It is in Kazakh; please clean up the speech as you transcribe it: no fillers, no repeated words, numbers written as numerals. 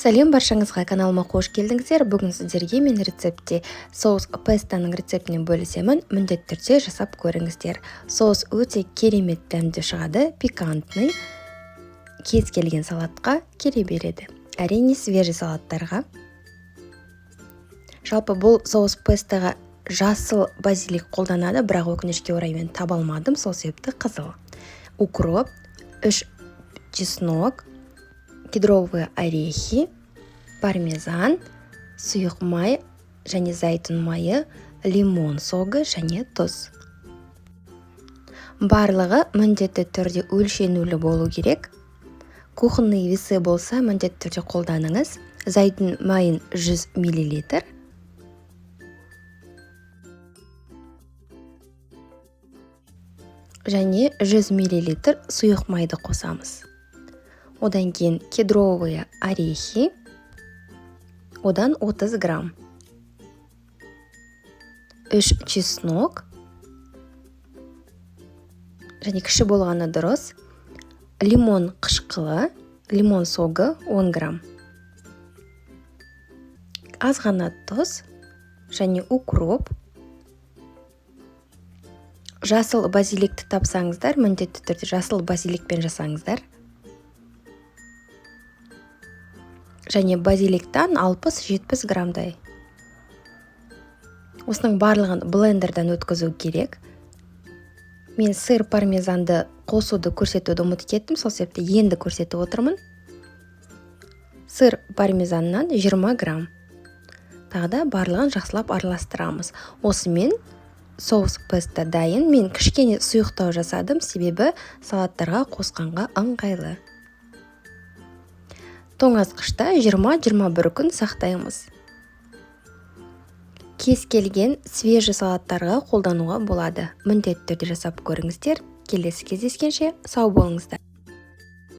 Сәлем баршаңызға, каналыма қош келдіңіздер. Бүгін сіздерге мен рецептте соус пестоның рецептінен бөлісемін. Міндетті түрде жасап көріңіздер. Соус өте керемет дәмді шығады, пикантный, кез келген салатқа келе береді. Әрине свежий салаттарға. Жалпы бұл соус пестоға жасыл базилик қолданады, бірақ өкінішке орай мен таба алмадым, сол себепті қызыл. Укроп, 3 чеснок, кедровые орехи, пармезан, сұйық май және зәйтүн майы, лимон соғы және тұз. Барлығы міндетті түрде өлшенулі болу керек. Кухонный весы болса міндетті түрде қолданыңыз. Зәйтүн майын 100 мл. Және 100 мл сұйық майды қосамыз. Одан кейін кедровые орехи, одан 30 грамм. 3 чеснок, және кіші болғаны дұрыс. Лимон қышқылы, лимон соғы 10 грамм. Аз ғана тұз, және укроп. Жасыл базиликті тапсаңыздар, міндетті түрде жасыл базиликпен жасаңыздар. Және базиликтан 60-70 граммдай. Осының барлығын блендерден өткізу керек. Мен сыр пармезанды қосуды көрсетуді ұмытып кеттім, сол себепті енді көрсетіп отырмын. Сыр пармезаннан 20 грамм. Тағы барлығын жақсылап араластырамыз. Осымен соус песто дайын. Мен кішкене сұйықтау жасадым, себебі салаттарға қосқанға ыңғайлы. Тоңазғышта 20-21 күн сақтаймыз. Кез келген свежий салаттарға қолдануға болады. Міндетті түрде жасап көріңіздер. Келесі кездескенше сау болыңыздар.